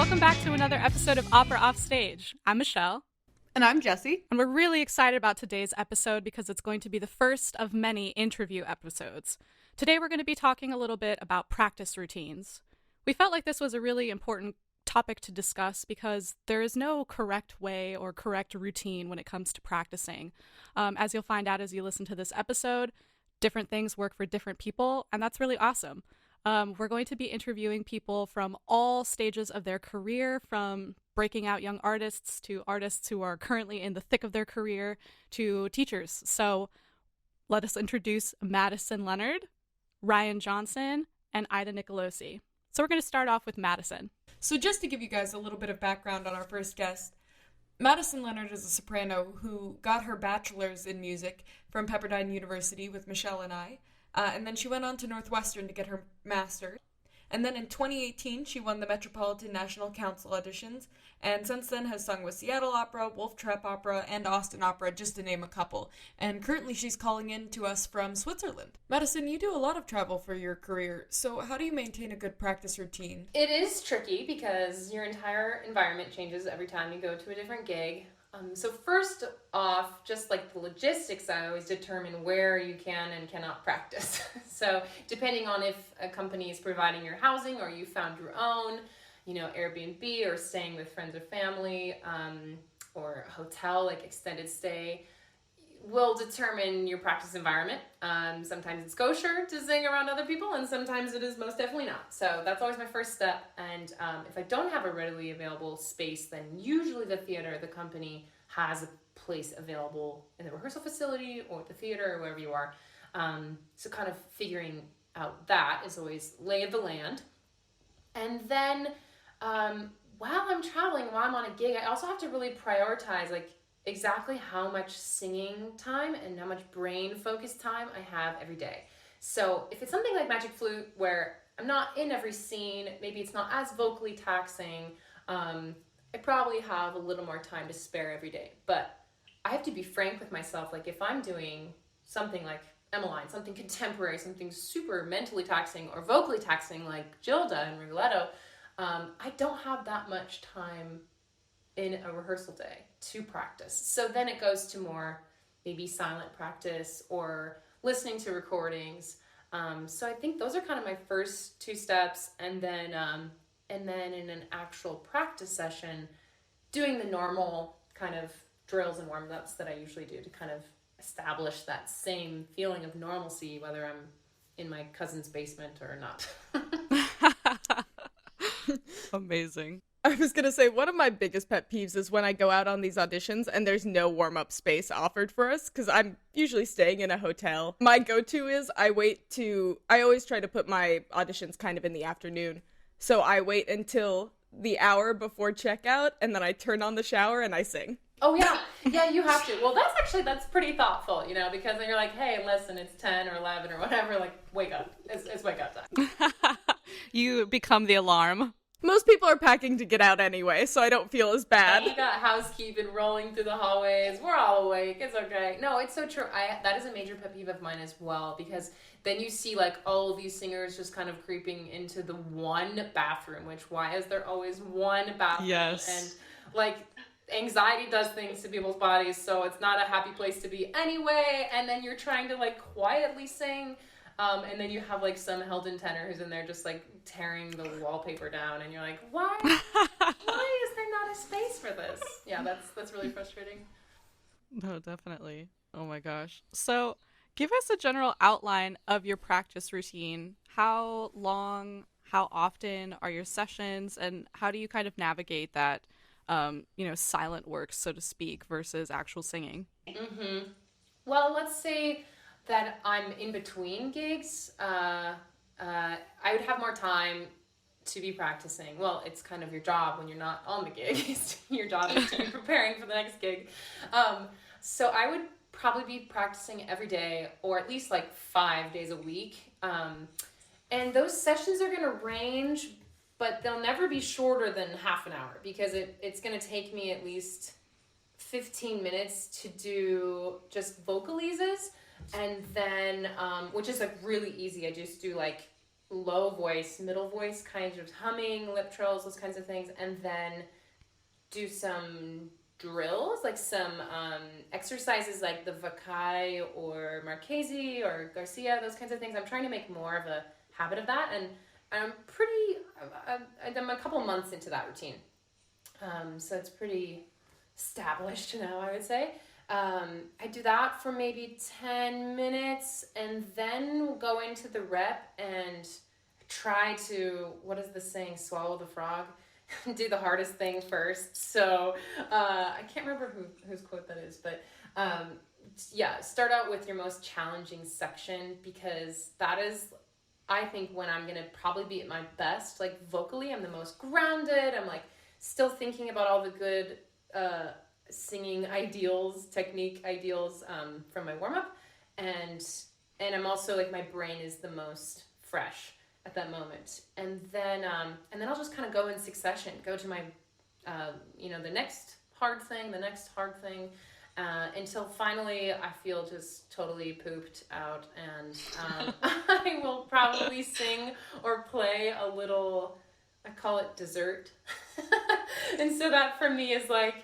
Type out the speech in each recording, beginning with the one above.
welcome back to another episode of Opera Offstage. I'm Michelle. And I'm Jessie. And we're really excited about today's episode because it's going to be the first of many interview episodes. Today we're going to be talking a little bit about practice routines. We felt like this was a really important topic to discuss because there is no correct way or correct routine when it comes to practicing. As you'll find out as you listen to this episode, different things work for different people, and that's really awesome. We're going to be interviewing people from all stages of their career, from breaking out young artists to artists who are currently in the thick of their career to teachers. So let us introduce Madison Leonard, Ryan Johnson, and Ida Nicolosi. So we're going to start off with Madison. So just to give you guys a little bit of background on our first guest, Madison Leonard is a soprano who got her bachelor's in music from Pepperdine University with Michelle and I. And then she went on to Northwestern to get her master's. And then in 2018, she won the Metropolitan National Council auditions, and since then has sung with Seattle Opera, Wolf Trap Opera, and Austin Opera, just to name a couple. And currently she's calling in to us from Switzerland. Madison, you do a lot of travel for your career, so how do you maintain a good practice routine? It is tricky because your entire environment changes every time you go to a different gig. So first off, just like the logistics, I always determine where you can and cannot practice. So depending on if a company is providing your housing or you found your own, Airbnb or staying with friends or family, or a hotel, like extended stay, will determine your practice environment. Sometimes it's kosher to sing around other people, and sometimes it is most definitely not. So that's always my first step. And if I don't have a readily available space, then usually the theater, the company, has a place available in the rehearsal facility or the theater or wherever you are. So kind of figuring out that is always lay of the land. And then while I'm traveling, while I'm on a gig, I also have to really prioritize, exactly how much singing time and how much brain focus time I have every day. So if it's something like Magic Flute where I'm not in every scene, maybe it's not as vocally taxing, I probably have a little more time to spare every day. But I have to be frank with myself, if I'm doing something like Emmeline, something contemporary, something super mentally taxing or vocally taxing like Gilda and Rigoletto, I don't have that much time in a rehearsal day to practice. So then it goes to more maybe silent practice or listening to recordings. So I think those are kind of my first two steps. And then in an actual practice session, doing the normal kind of drills and warm-ups that I usually do to kind of establish that same feeling of normalcy, whether I'm in my cousin's basement or not. Amazing. I was going to say, one of my biggest pet peeves is when I go out on these auditions and there's no warm-up space offered for us, because I'm usually staying in a hotel. My go-to is I always try to put my auditions kind of in the afternoon. So I wait until the hour before checkout, and then I turn on the shower and I sing. Oh, yeah. Yeah, you have to. Well, that's pretty thoughtful, because then you're like, hey, listen, it's 10 or 11 or whatever. Wake up. It's wake up time. You become the alarm. Most people are packing to get out anyway, so I don't feel as bad. You got housekeeping rolling through the hallways. We're all awake. It's okay. No, it's so true. That is a major pet peeve of mine as well, because then you see all these singers just kind of creeping into the one bathroom, which why is there always one bathroom? Yes. And anxiety does things to people's bodies, so it's not a happy place to be anyway. And then you're trying to quietly sing. And then you have some held-in tenor who's in there just tearing the wallpaper down, and you're like, why is there not a space for this? Yeah, that's really frustrating. No, definitely. Oh my gosh. So give us a general outline of your practice routine. How long, how often are your sessions, and how do you kind of navigate that, silent work, so to speak, versus actual singing? Mm-hmm. Well, let's say that I'm in between gigs, I would have more time to be practicing. Well, it's kind of your job when you're not on the gig. Your job is to be preparing for the next gig. So I would probably be practicing every day, or at least 5 days a week. And those sessions are going to range, but they'll never be shorter than half an hour, because it's going to take me at least 15 minutes to do just vocalises. And then, which is really easy. I just do low voice, middle voice, kind of humming, lip trills, those kinds of things, and then do some drills, like some exercises like the Vakai or Marchesi or Garcia, those kinds of things. I'm trying to make more of a habit of that, and I'm a couple months into that routine. So it's pretty established now, I would say. I do that for maybe 10 minutes and then go into the rep and try to, what is the saying, swallow the frog? Do the hardest thing first. So I can't remember whose quote that is, but start out with your most challenging section, because that is, I think, when I'm gonna probably be at my best. Like vocally, I'm the most grounded. I'm like still thinking about all the good singing ideals, technique ideals from my warm up, and I'm also like, my brain is the most fresh at that moment, and then I'll just kind of go in succession, go to my the next hard thing, until finally I feel just totally pooped out, and I will probably sing or play a little, I call it dessert. And so that for me is like,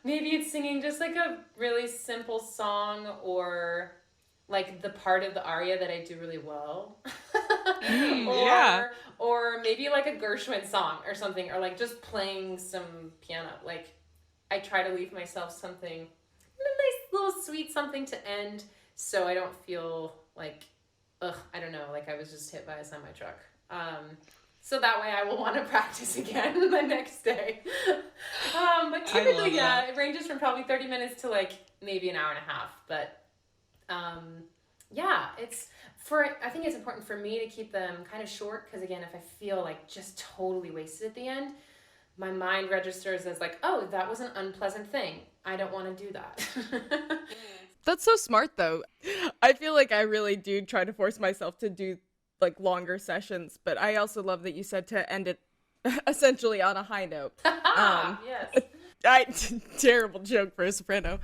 maybe it's singing just like a really simple song, or like the part of the aria that I do really well. Or maybe like a Gershwin song or something, or like just playing some piano. Like I try to leave myself something, a nice little sweet something to end, so I don't feel like, I don't know, like I was just hit by a semi truck. So that way I will want to practice again the next day. But typically, it ranges from probably 30 minutes to like maybe an hour and a half. But I think it's important for me to keep them kind of short, because again, if I feel like just totally wasted at the end, my mind registers as like, oh, that was an unpleasant thing. I don't want to do that. That's so smart, though. I feel like I really do try to force myself to do like longer sessions, but I also love that you said to end it essentially on a high note. Yes. Terrible joke for a soprano.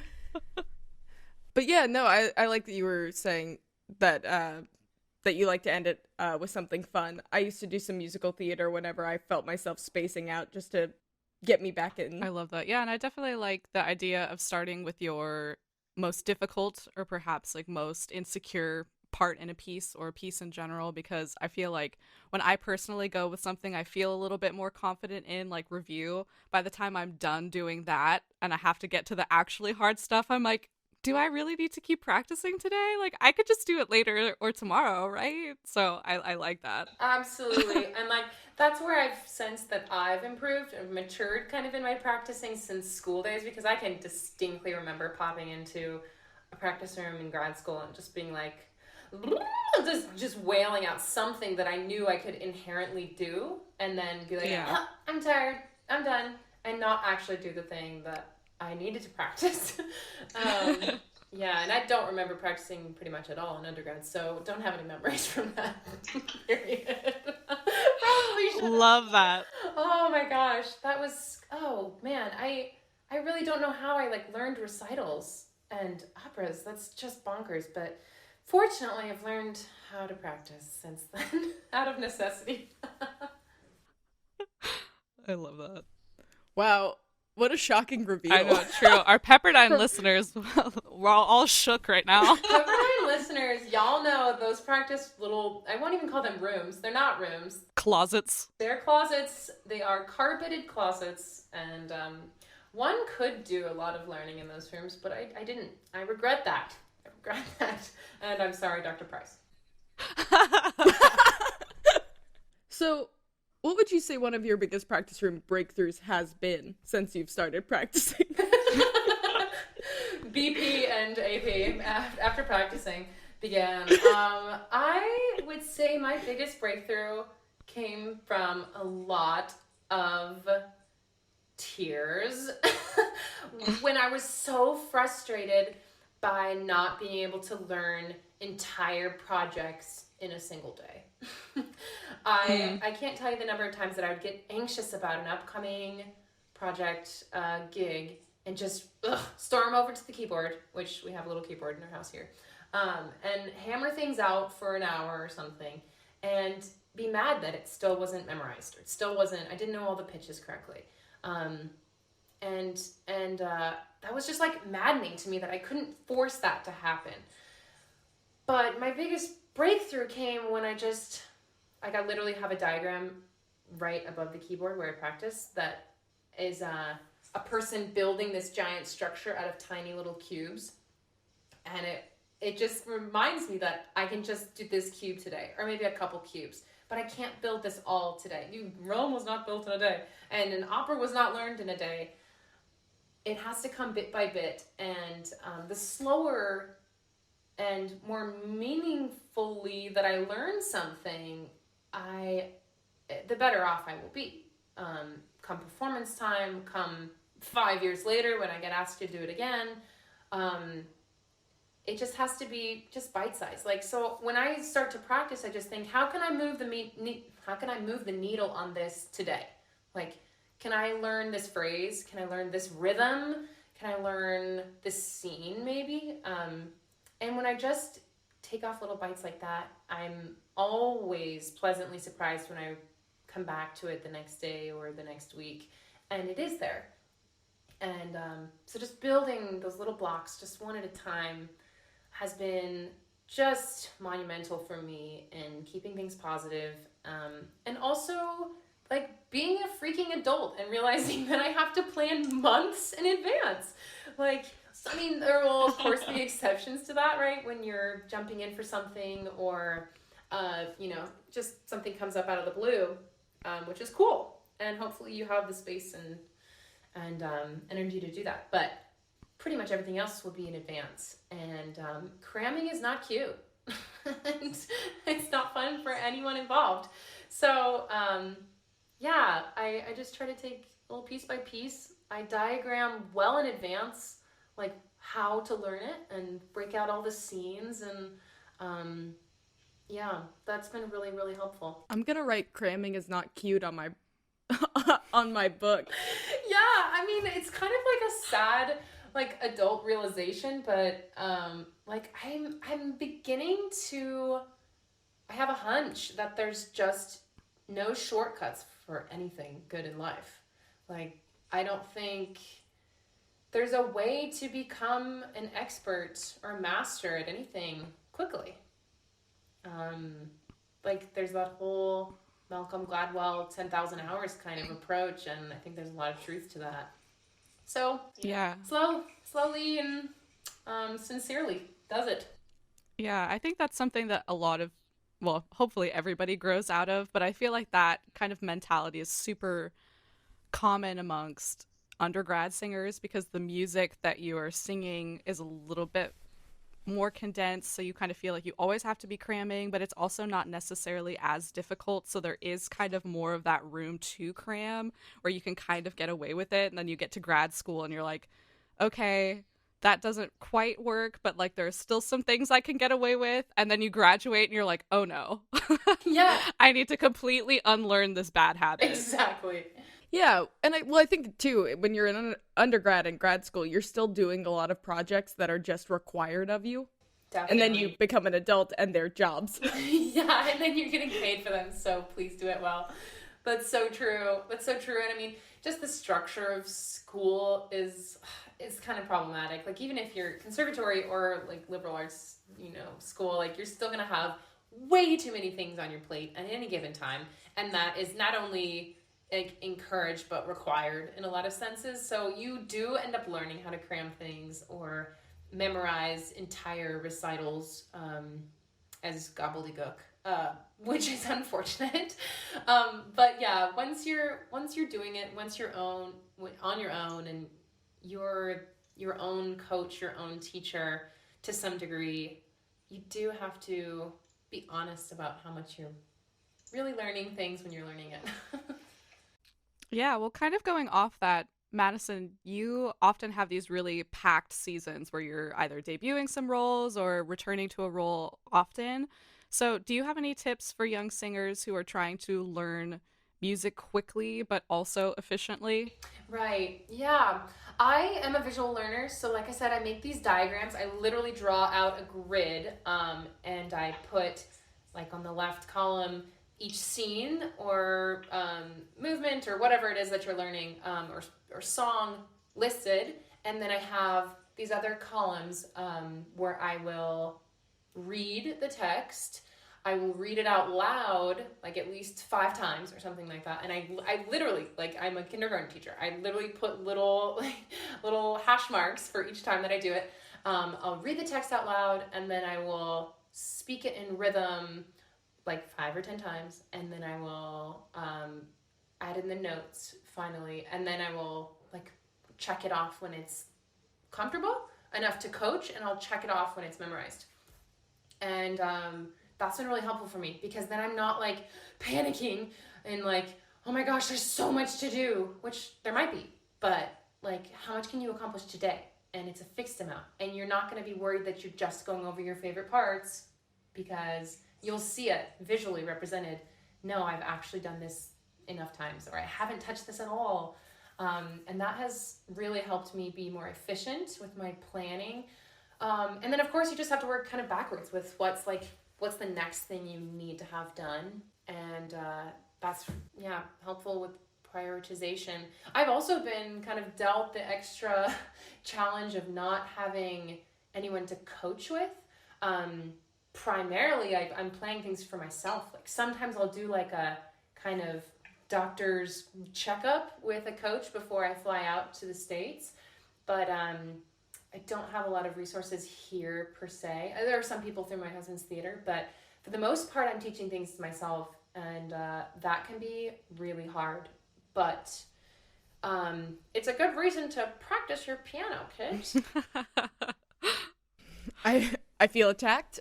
But yeah, no, I like that you were saying that that you like to end it with something fun. I used to do some musical theater whenever I felt myself spacing out, just to get me back in. I love that. Yeah, and I definitely like the idea of starting with your most difficult, or perhaps like most insecure part in a piece, or a piece in general, because I feel like when I personally go with something I feel a little bit more confident in, like review, by the time I'm done doing that and I have to get to the actually hard stuff, I'm like, do I really need to keep practicing today? Like, I could just do it later or tomorrow, right? So I like that. Absolutely. And like, that's where I've sensed that I've improved and matured kind of in my practicing since school days, because I can distinctly remember popping into a practice room in grad school and just being like, just wailing out something that I knew I could inherently do, and then be like, I'm tired, I'm done, and not actually do the thing that I needed to practice. And I don't remember practicing pretty much at all in undergrad, so don't have any memories from that period. Probably should. Love that. Oh my gosh, that was, oh man, I really don't know how I like learned recitals and operas. That's just bonkers, but fortunately, I've learned how to practice since then, out of necessity. I love that. Wow, what a shocking reveal. I know, it's true. Our Pepperdine listeners, we're all shook right now. Pepperdine listeners, y'all know those practice little, I won't even call them rooms. They're not rooms. Closets. They're closets. They are carpeted closets, and one could do a lot of learning in those rooms, but I didn't. I regret that. And I'm sorry, Dr. Price. So, what would you say one of your biggest practice room breakthroughs has been since you've started practicing? BP and AP after practicing began. I would say my biggest breakthrough came from a lot of tears when I was so frustrated by not being able to learn entire projects in a single day. I can't tell you the number of times that I would get anxious about an upcoming project gig and just storm over to the keyboard, which we have a little keyboard in our house here, and hammer things out for an hour or something. And be mad that it still wasn't memorized, or it still wasn't, I didn't know all the pitches correctly. And that was just like maddening to me that I couldn't force that to happen. But my biggest breakthrough came when I literally have a diagram right above the keyboard where I practice that is a person building this giant structure out of tiny little cubes. And it just reminds me that I can just do this cube today, or maybe a couple cubes, but I can't build this all today. Rome was not built in a day, and an opera was not learned in a day. It has to come bit by bit, and the slower and more meaningfully that I learn something, the better off I will be. Come performance time, come 5 years later when I get asked to do it again, it just has to be just bite-sized. Like, so when I start to practice, I just think, how can I move the needle on this today? Like, can I learn this phrase? Can I learn this rhythm? Can I learn this scene maybe? And when I just take off little bites like that, I'm always pleasantly surprised when I come back to it the next day or the next week, and it is there. And so just building those little blocks just one at a time has been just monumental for me in keeping things positive, and also like being a freaking adult and realizing that I have to plan months in advance. Like, I mean, there will of course be exceptions to that, right? When you're jumping in for something, or just something comes up out of the blue, which is cool, and hopefully you have the space and energy to do that. But pretty much everything else will be in advance, and cramming is not cute. And it's not fun for anyone involved. So I just try to take a little piece by piece. I diagram well in advance, like how to learn it, and break out all the scenes, and that's been really, really helpful. I'm gonna write "cramming is not cute" on my on my book. Yeah, I mean, it's kind of like a sad, like, adult realization, but like I'm beginning to, I have a hunch that there's just no shortcuts for anything good in life. Like, I don't think there's a way to become an expert or master at anything quickly. Like, there's that whole Malcolm Gladwell 10,000 hours kind of approach, and I think there's a lot of truth to that. So Yeah. slowly and sincerely does it. Yeah, I think that's something that hopefully everybody grows out of, but I feel like that kind of mentality is super common amongst undergrad singers, because the music that you are singing is a little bit more condensed, so you kind of feel like you always have to be cramming, but it's also not necessarily as difficult, so there is kind of more of that room to cram where you can kind of get away with it. And then you get to grad school and you're like, okay, that doesn't quite work, but like there's still some things I can get away with. And then you graduate and you're like, oh no. Yeah. I need to completely unlearn this bad habit. Exactly. Yeah, and I think too, when you're in undergrad and grad school, you're still doing a lot of projects that are just required of you. Definitely. And then you become an adult and they're jobs. Yeah, and then you're getting paid for them, so please do it well. That's so true. That's so true. And I mean, just the structure of school is kind of problematic. Like, even if you're conservatory or like liberal arts, school, like, you're still gonna have way too many things on your plate at any given time, and that is not only like encouraged but required in a lot of senses. So you do end up learning how to cram things or memorize entire recitals as gobbledygook, which is unfortunate. But yeah, once you're doing it, once you're on your own, and you're your own coach, your own teacher to some degree, you do have to be honest about how much you're really learning things when you're learning it. Yeah, well, kind of going off that, Madison, you often have these really packed seasons where you're either debuting some roles or returning to a role often. So do you have any tips for young singers who are trying to learn music quickly but also efficiently? Right. Yeah. I am a visual learner, so like I said, I make these diagrams. I literally draw out a grid, and I put, like, on the left column, each scene or movement or whatever it is that you're learning, or song listed. And then I have these other columns where I will read the text. I will read it out loud, like at least 5 times or something like that. And I literally, like, I'm a kindergarten teacher. I literally put little hash marks for each time that I do it. I'll read the text out loud, and then I will speak it in rhythm like 5 or 10 times. And then I will add in the notes finally. And then I will like check it off when it's comfortable enough to coach, and I'll check it off when it's memorized. And that's been really helpful for me, because then I'm not like panicking and like, oh my gosh, there's so much to do, which there might be, but like, how much can you accomplish today? And it's a fixed amount, and you're not going to be worried that you're just going over your favorite parts, because you'll see it visually represented. No, I've actually done this enough times, or I haven't touched this at all. And that has really helped me be more efficient with my planning. And then of course you just have to work kind of backwards with what's the next thing you need to have done. And that's, helpful with prioritization. I've also been kind of dealt the extra challenge of not having anyone to coach with. Primarily, I'm planning things for myself. Like sometimes I'll do like a kind of doctor's checkup with a coach before I fly out to the States. But I don't have a lot of resources here per se. There are some people through my husband's theater, but for the most part, I'm teaching things to myself, and that can be really hard. But it's a good reason to practice your piano, kids. I feel attacked.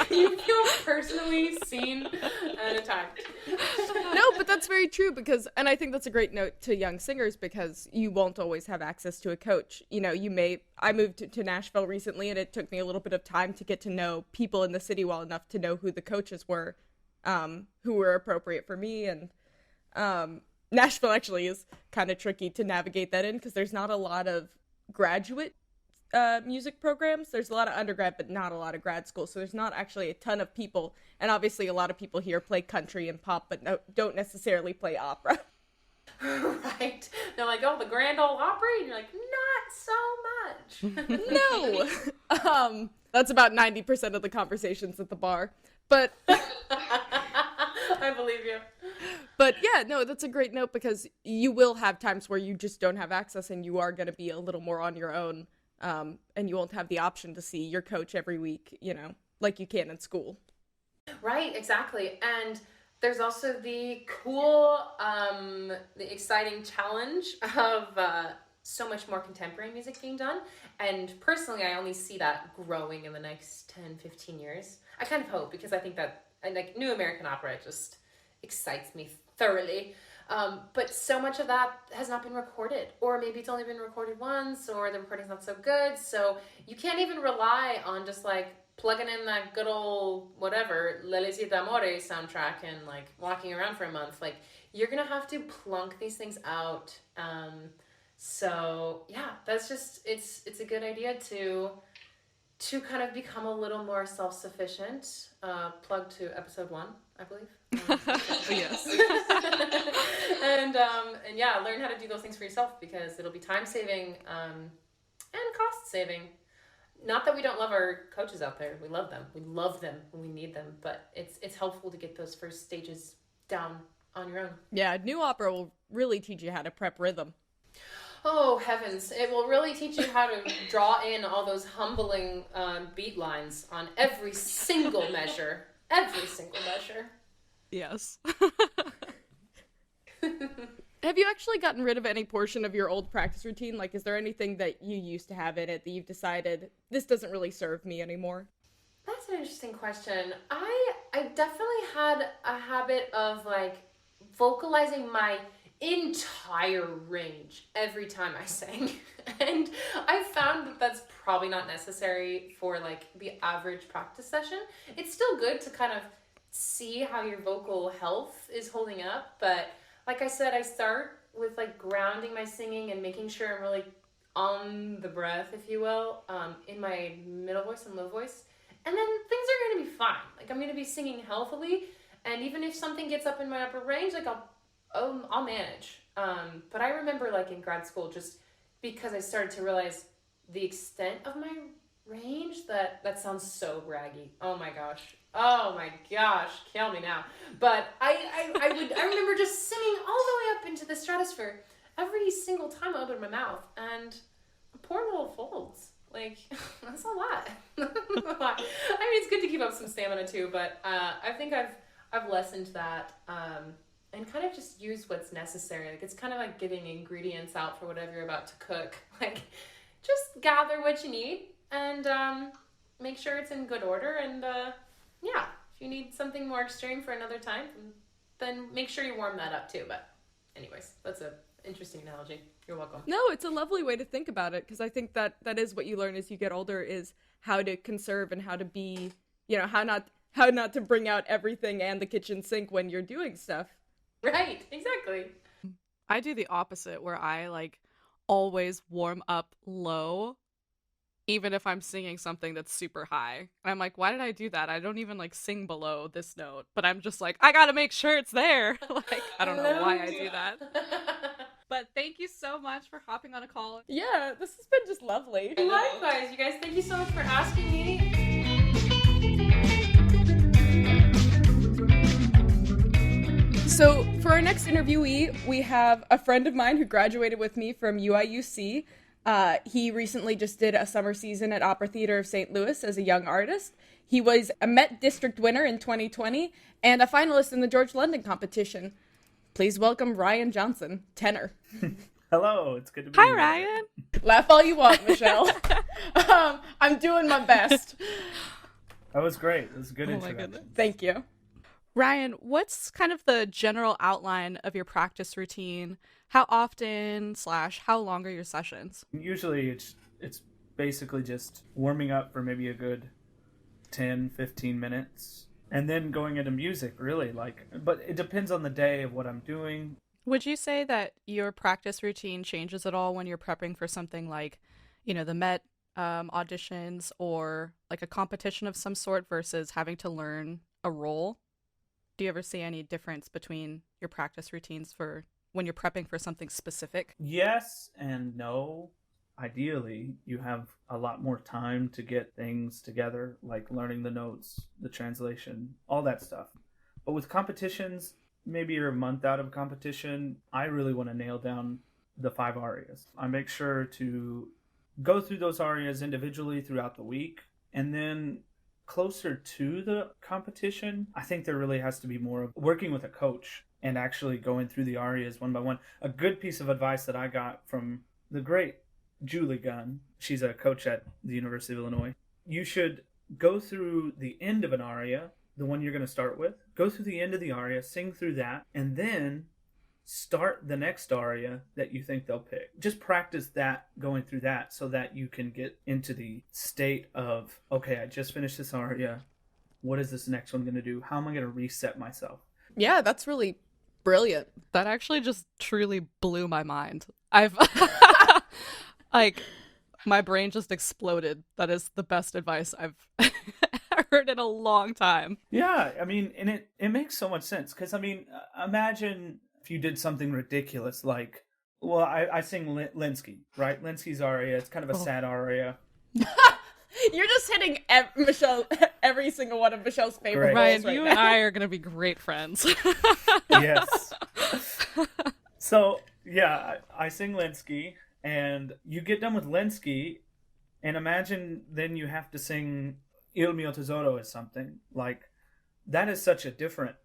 You feel personally seen and attacked. No, but that's very true, because, and I think that's a great note to young singers, because you won't always have access to a coach. You know, I moved to Nashville recently, and it took me a little bit of time to get to know people in the city well enough to know who the coaches were, who were appropriate for me. And Nashville actually is kind of tricky to navigate that in, because there's not a lot of graduate music programs. There's a lot of undergrad, but not a lot of grad school. So there's not actually a ton of people. And obviously a lot of people here play country and pop, but don't necessarily play opera. Right. They're like, oh, the Grand Ole Opry? And you're like, not so much. No. That's about 90% of the conversations at the bar. But I believe you. But yeah, no, that's a great note, because you will have times where you just don't have access, and you are going to be a little more on your own. And you won't have the option to see your coach every week, like you can in school. Right, exactly. And there's also the cool, the exciting challenge of so much more contemporary music being done. And personally, I only see that growing in the next 10, 15 years. I kind of hope, because I think that like new American opera just excites me thoroughly. But so much of that has not been recorded, or maybe it's only been recorded once, or the recording's not so good. So you can't even rely on just like plugging in that good old whatever L'Elisir d'Amore soundtrack and like walking around for a month. Like you're gonna have to plunk these things out. So yeah, that's just it's a good idea to kind of become a little more self-sufficient. Plug to episode 1, I believe. Yes. And yeah, learn how to do those things for yourself, because it'll be time saving and cost saving. Not that we don't love our coaches out there. We love them. We love them and we need them. But it's helpful to get those first stages down on your own. Yeah, new opera will really teach you how to prep rhythm. Oh, heavens. It will really teach you how to draw in all those humbling beat lines on every single measure. Every single measure. Yes. Have you actually gotten rid of any portion of your old practice routine? Like, is there anything that you used to have in it that you've decided, this doesn't really serve me anymore? That's an interesting question. I definitely had a habit of, like, vocalizing my entire range every time I sang. And I found that that's probably not necessary for, like, the average practice session. It's still good to kind of see how your vocal health is holding up, but like I said, I start with like grounding my singing and making sure I'm really on the breath, if you will, in my middle voice and low voice. and then things are going to be fine. Like, I'm going to be singing healthily, and even if something gets up in my upper range, like, I'll manage. But I remember, like, in grad school, just because I started to realize the extent of my range, that sounds so braggy. Oh my gosh, kill me now. But I remember just singing all the way up into the stratosphere every single time I opened my mouth, and poor little folds. Like, that's a lot. A lot. I mean, it's good to keep up some stamina too, but I think I've lessened that, and kind of just use what's necessary. Like, it's kind of like getting ingredients out for whatever you're about to cook. Like, just gather what you need and make sure it's in good order. And yeah, if you need something more extreme for another time, then make sure you warm that up too. But anyways, that's an interesting analogy. You're welcome. No, it's a lovely way to think about it, because I think that is what you learn as you get older, is how to conserve and how to be, how not to bring out everything and the kitchen sink when you're doing stuff. Right, exactly. I do the opposite, where I like always warm up low, even if I'm singing something that's super high. And I'm like, why did I do that? I don't even like sing below this note, but I'm just like, I gotta make sure it's there. Like, I don't know why I do that. But thank you so much for hopping on a call. Yeah, this has been just lovely. Likewise, you guys, thank you so much for asking me. So for our next interviewee, we have a friend of mine who graduated with me from UIUC. He recently just did a summer season at Opera Theater of St. Louis as a young artist. He was a Met District winner in 2020 and a finalist in the George London competition. Please welcome Ryan Johnson, tenor. Hello, it's good to be Hi, here. Ryan. Laugh all you want, Michelle. I'm doing my best. That was great. It was a good Oh my introduction. goodness. Thank you. Ryan, what's kind of the general outline of your practice routine? How often / how long are your sessions? Usually it's basically just warming up for maybe a good 10, 15 minutes and then going into music, really. But it depends on the day of what I'm doing. Would you say that your practice routine changes at all when you're prepping for something like, the Met auditions or like a competition of some sort versus having to learn a role? Do you ever see any difference between your practice routines for when you're prepping for something specific? Yes and no. Ideally, you have a lot more time to get things together, like learning the notes, the translation, all that stuff. But with competitions, maybe you're a month out of competition, I really want to nail down the 5 arias. I make sure to go through those arias individually throughout the week, and then closer to the competition, I think there really has to be more of working with a coach and actually going through the arias one by one. A good piece of advice that I got from the great Julie Gunn, she's a coach at the University of Illinois. You should go through the end of an aria, the one you're going to start with, go through the end of the aria, sing through that, and then start the next aria that you think they'll pick. Just practice that, going through that, so that you can get into the state of, okay, I just finished this aria. What is this next one going to do? How am I going to reset myself? Yeah, that's really brilliant. That actually just truly blew my mind. I've like, my brain just exploded. That is the best advice I've heard in a long time. Yeah, I mean, and it makes so much sense, because, I mean, imagine if you did something ridiculous like, well, I sing Linsky, right? Linsky's aria. It's kind of a sad aria. You're just hitting Michelle, every single one of Michelle's favorite Great. Ryan, roles you right and now. I are going to be great friends. Yes. So, yeah, I sing Linsky, and you get done with Linsky, and imagine then you have to sing Il mio tesoro as something. Like, that is such a different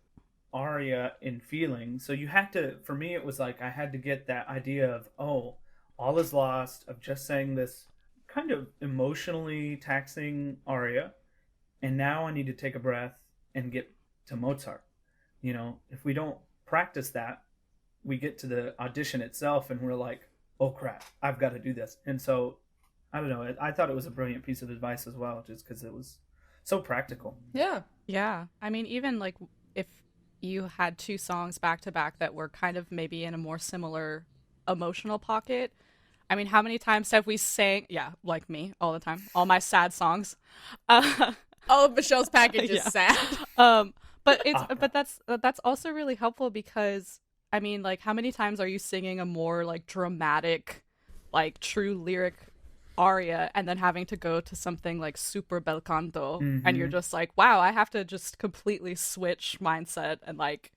aria in feeling. So you have to, for me, it was like I had to get that idea of, oh, all is lost, of just saying this kind of emotionally taxing aria, and now I need to take a breath and get to Mozart. If we don't practice that, we get to the audition itself and we're like, oh crap, I've got to do this. And so, I don't know, I thought it was a brilliant piece of advice as well, just because it was so practical. Yeah. Yeah. I mean, even like if you had 2 songs back to back that were kind of maybe in a more similar emotional pocket. I mean, how many times have we sang, like me, all the time, all my sad songs. All of Michelle's package is Yeah. sad. But it's Opera. but that's also really helpful because I mean, like, how many times are you singing a more like dramatic, like true lyric aria and then having to go to something like super bel canto and you're Mm-hmm. just like, wow, I have to just completely switch mindset and like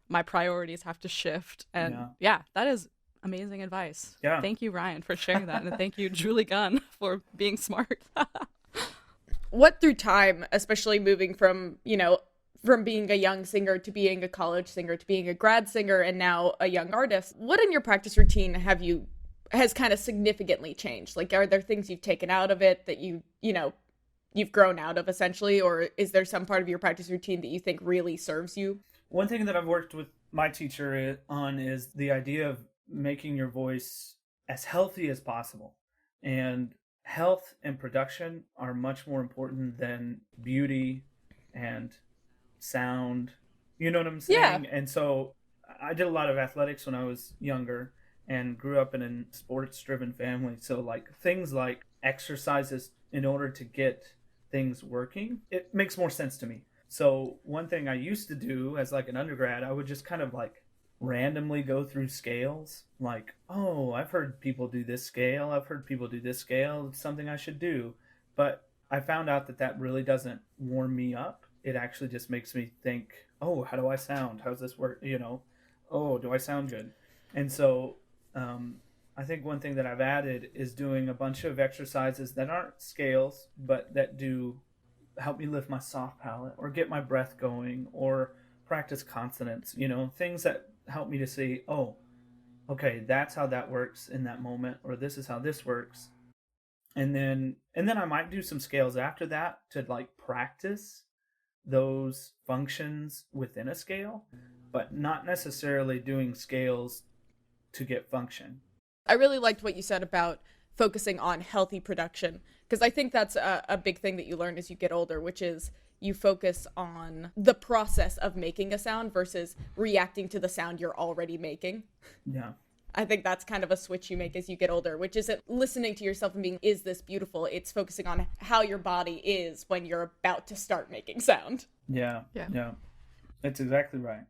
my priorities have to shift. And Yeah. yeah, that is amazing advice. Yeah. Thank you, Ryan, for sharing that. And thank you, Julie Gunn, for being smart. What through time, especially moving from, from being a young singer to being a college singer to being a grad singer and now a young artist, what in your practice routine has kind of significantly changed? Like, are there things you've taken out of it that you've grown out of essentially, or is there some part of your practice routine that you think really serves you? One thing that I've worked with my teacher on is the idea of making your voice as healthy as possible. And health and production are much more important than beauty and sound. You know what I'm Yeah. saying? And so I did a lot of athletics when I was younger and grew up in a sports driven family. So, like, things like exercises in order to get things working, it makes more sense to me. So one thing I used to do as like an undergrad, I would just kind of like randomly go through scales. Like, oh, I've heard people do this scale. I've heard people do this scale. It's something I should do. But I found out that that really doesn't warm me up. It actually just makes me think, oh, how do I sound? How's this work? Oh, do I sound good? And so I think one thing that I've added is doing a bunch of exercises that aren't scales, but that do help me lift my soft palate or get my breath going or practice consonants, things that help me to see, oh, okay, that's how that works in that moment, or this is how this works. And then I might do some scales after that to like practice those functions within a scale, but not necessarily doing scales to get function. I really liked what you said about focusing on healthy production, because I think that's a big thing that you learn as you get older, which is you focus on the process of making a sound versus reacting to the sound you're already making. Yeah. I think that's kind of a switch you make as you get older, which isn't listening to yourself and being, is this beautiful? It's focusing on how your body is when you're about to start making sound. Yeah. Yeah. Yeah. That's exactly right.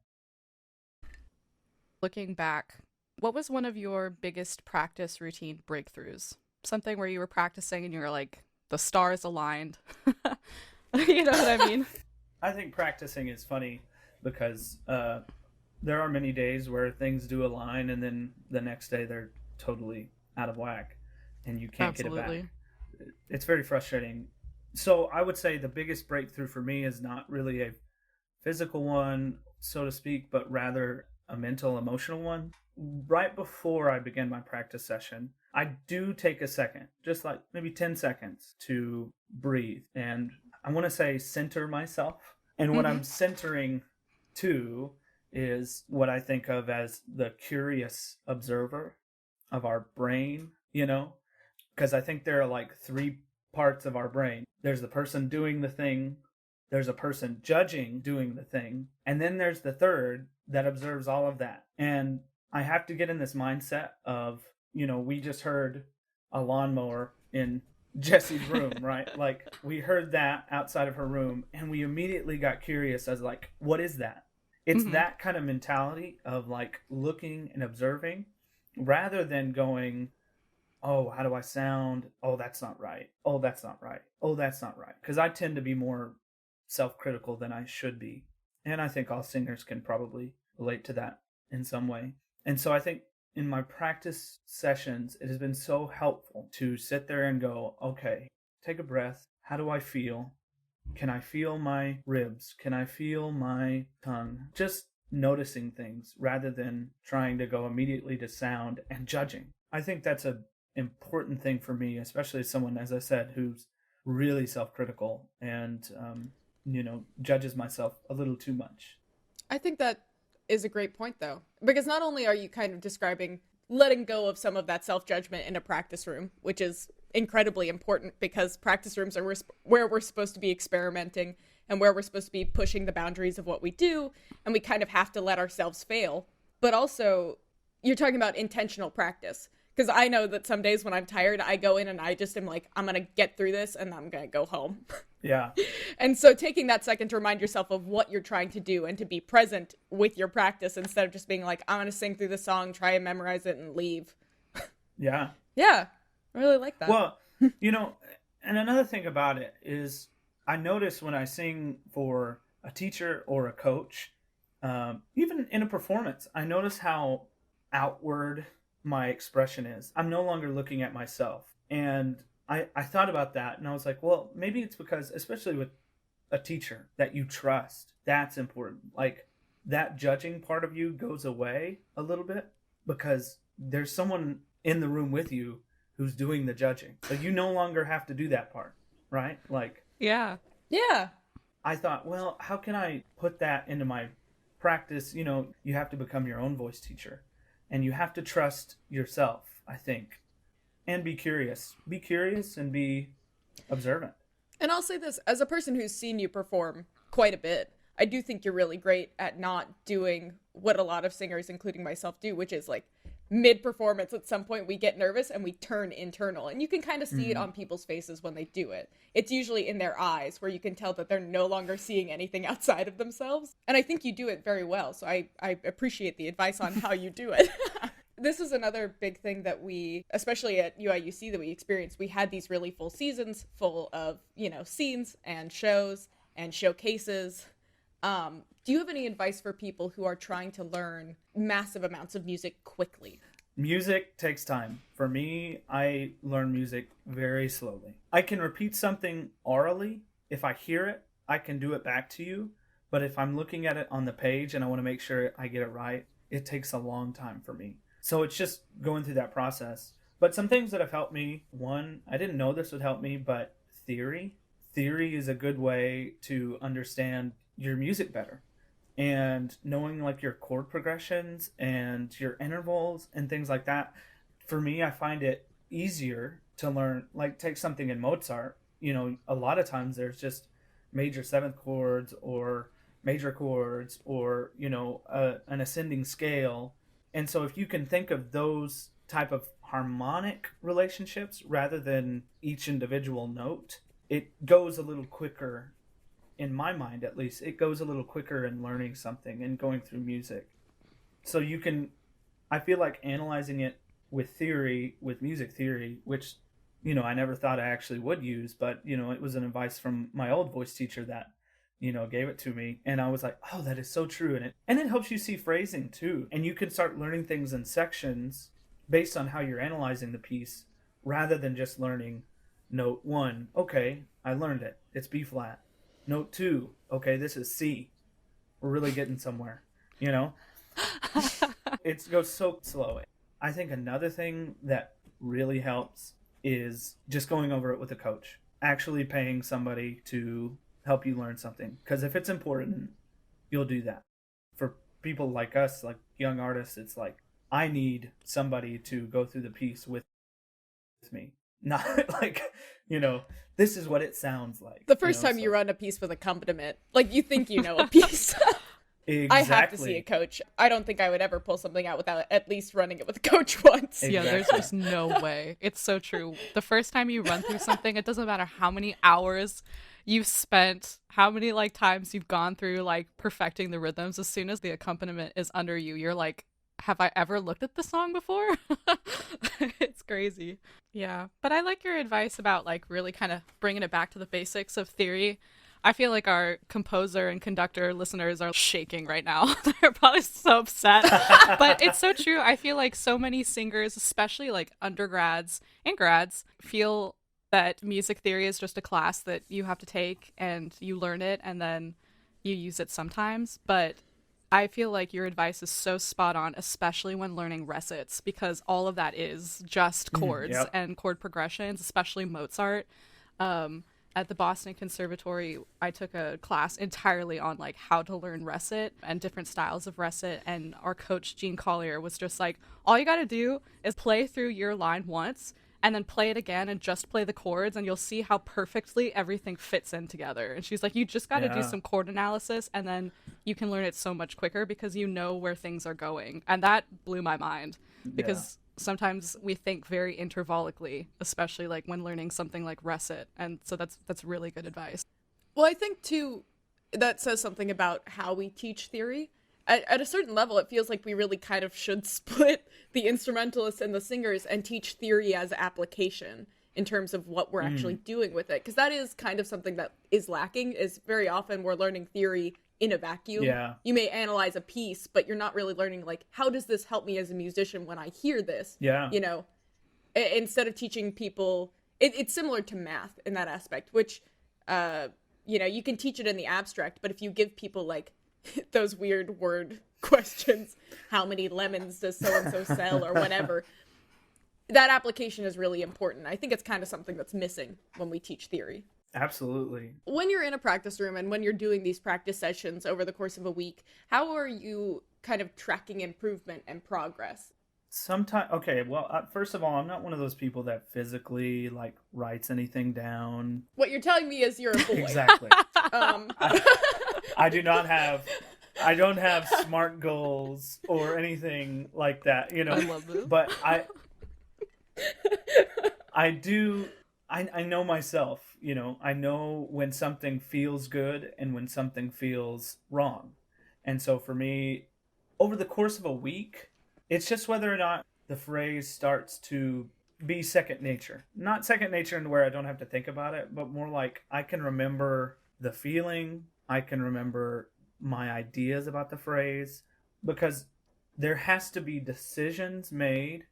Looking back, what was one of your biggest practice routine breakthroughs? Something where you were practicing and you were like, the stars aligned. You know what I mean? I think practicing is funny because there are many days where things do align and then the next day they're totally out of whack and you can't get it Absolutely. back. It's very frustrating. So I would say the biggest breakthrough for me is not really a physical one, so to speak, but rather a mental, emotional one. Right before I begin my practice session, I do take a second, just like maybe 10 seconds to breathe. And I want to say center myself. And what I'm centering to is what I think of as the curious observer of our brain, because I think there are like three parts of our brain. There's the person doing the thing, there's a person judging doing the thing, and then there's the third that observes all of that. And I have to get in this mindset of, we just heard a lawnmower in Jessie's room, right? Like, we heard that outside of her room, and we immediately got curious as like, what is that? It's that kind of mentality of like looking and observing rather than going, oh, how do I sound? Oh, that's not right. Oh, that's not right. Oh, that's not right. Because I tend to be more self-critical than I should be. And I think all singers can probably relate to that in some way. And so I think in my practice sessions, it has been so helpful to sit there and go, okay, take a breath. How do I feel? Can I feel my ribs? Can I feel my tongue? Just noticing things rather than trying to go immediately to sound and judging. I think that's an important thing for me, especially as someone, as I said, who's really self-critical and, judges myself a little too much. I think that is a great point, though, because not only are you kind of describing letting go of some of that self-judgment in a practice room, which is incredibly important because practice rooms are where we're supposed to be experimenting and where we're supposed to be pushing the boundaries of what we do, and we kind of have to let ourselves fail. But also, you're talking about intentional practice, because I know that some days when I'm tired, I go in and I just am like, I'm going to get through this and I'm going to go home. Yeah. And so taking that second to remind yourself of what you're trying to do and to be present with your practice instead of just being like, I'm going to sing through the song, try and memorize it and leave. Yeah. Yeah, I really like that. Well, and another thing about it is I notice when I sing for a teacher or a coach, even in a performance, I notice how outward my expression is. I'm no longer looking at myself. And I thought about that and I was like, well, maybe it's because, especially with a teacher that you trust, that's important. Like that judging part of you goes away a little bit because there's someone in the room with you who's doing the judging. So you no longer have to do that part, right? Like, Yeah. Yeah. I thought, well, how can I put that into my practice? You have to become your own voice teacher and you have to trust yourself, I think, and be curious. Be curious and be observant. And I'll say this, as a person who's seen you perform quite a bit, I do think you're really great at not doing what a lot of singers, including myself, do, which is like mid-performance at some point we get nervous and we turn internal. And you can kind of see it on people's faces when they do it. It's usually in their eyes where you can tell that they're no longer seeing anything outside of themselves. And I think you do it very well. So I appreciate the advice on how you do it. This is another big thing that we, especially at UIUC, that we experienced. We had these really full seasons full of, scenes and shows and showcases. Do you have any advice for people who are trying to learn massive amounts of music quickly? Music takes time. For me, I learn music very slowly. I can repeat something orally. If I hear it, I can do it back to you. But if I'm looking at it on the page and I want to make sure I get it right, it takes a long time for me. So it's just going through that process. But some things that have helped me, one, I didn't know this would help me, but theory. Theory is a good way to understand your music better. And knowing like your chord progressions and your intervals and things like that, for me, I find it easier to learn. Like take something in Mozart, a lot of times there's just major seventh chords or major chords or an ascending scale. And so if you can think of those type of harmonic relationships rather than each individual note, it goes a little quicker. In my mind, at least, it goes a little quicker in learning something and going through music. So I feel like analyzing it with music theory, which, I never thought I actually would use, but, it was an advice from my old voice teacher that, gave it to me. And I was like, oh, that is so true. And it helps you see phrasing too. And you can start learning things in sections based on how you're analyzing the piece rather than just learning note 1. Okay, I learned it. It's B flat. Note 2, okay, this is C. We're really getting somewhere, It goes so slow. I think another thing that really helps is just going over it with a coach. Actually paying somebody to help you learn something. Because if it's important, you'll do that. For people like us, like young artists, it's like, I need somebody to go through the piece with me. Not like, this is what it sounds like. The first time you run a piece with accompaniment, like you think you know a piece. Exactly. I have to see a coach. I don't think I would ever pull something out without at least running it with a coach once. Exactly. Yeah, there's just no way. It's so true. The first time you run through something, it doesn't matter how many hours you've spent, how many times you've gone through perfecting the rhythms. As soon as the accompaniment is under you, you're like, have I ever looked at the song before? It's crazy. Yeah, but I like your advice about really kind of bringing it back to the basics of theory. I feel like our composer and conductor listeners are shaking right now. They're probably so upset. But it's so true. I feel like so many singers, especially undergrads and grads, feel that music theory is just a class that you have to take and you learn it and then you use it sometimes. But I feel like your advice is so spot on, especially when learning recits, because all of that is just chords Yep. and chord progressions, especially Mozart. At the Boston Conservatory, I took a class entirely on how to learn recit and different styles of recit. And our coach, Gene Collier, was just like, all you got to do is play through your line once and then play it again and just play the chords and you'll see how perfectly everything fits in together. And she's like, you just got to do some chord analysis and then you can learn it so much quicker because you know where things are going. And that blew my mind because sometimes we think very intervallically, especially when learning something like recit. And so that's really good advice. Well, I think too, that says something about how we teach theory. At a certain level, it feels like we really kind of should split the instrumentalists and the singers and teach theory as application in terms of what we're actually doing with it. Because that is kind of something that is lacking, is very often we're learning theory in a vacuum. Yeah. You may analyze a piece, but you're not really learning, like, how does this help me as a musician when I hear this? Yeah. You know, instead of teaching people, it's similar to math in that aspect, which, you know, you can teach it in the abstract, but if you give people, like, those weird word questions, how many lemons does so-and-so sell or whatever, that application is really important. I think it's kind of something that's missing when we teach theory. Absolutely. When you're in a practice room and when you're doing these practice sessions over the course of a week, how are you kind of tracking improvement and progress? Sometimes, okay, well, first of all, I'm not one of those people that physically, like, writes anything down. What you're telling me is you're a boy. Exactly. Um, I don't have SMART goals or anything like that, you know. I love this. But I know myself, you know. I know when something feels good and when something feels wrong. And so for me, over the course of a week, it's just whether or not the phrase starts to be second nature. Not second nature in where I don't have to think about it, but more like I can remember the feeling, I can remember my ideas about the phrase, because there has to be decisions made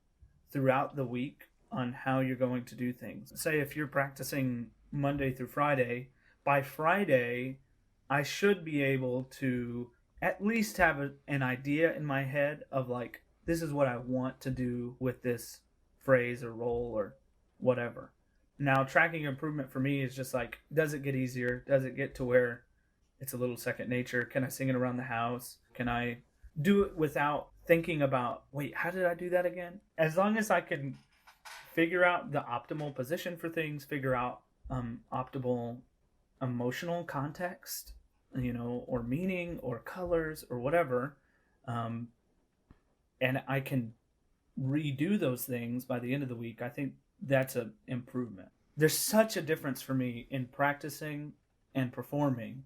throughout the week on how you're going to do things. Say if you're practicing Monday through Friday, by Friday, I should be able to at least have an idea in my head of, like, this is what I want to do with this phrase or role or whatever. Now, tracking improvement for me is just like, does it get easier? Does it get to where it's a little second nature? Can I sing it around the house? Can I do it without thinking about, wait, how did I do that again? As long as I can figure out the optimal position for things, figure out optimal emotional context, you know, or meaning or colors or whatever, and I can redo those things by the end of the week, I think that's an improvement. There's such a difference for me in practicing and performing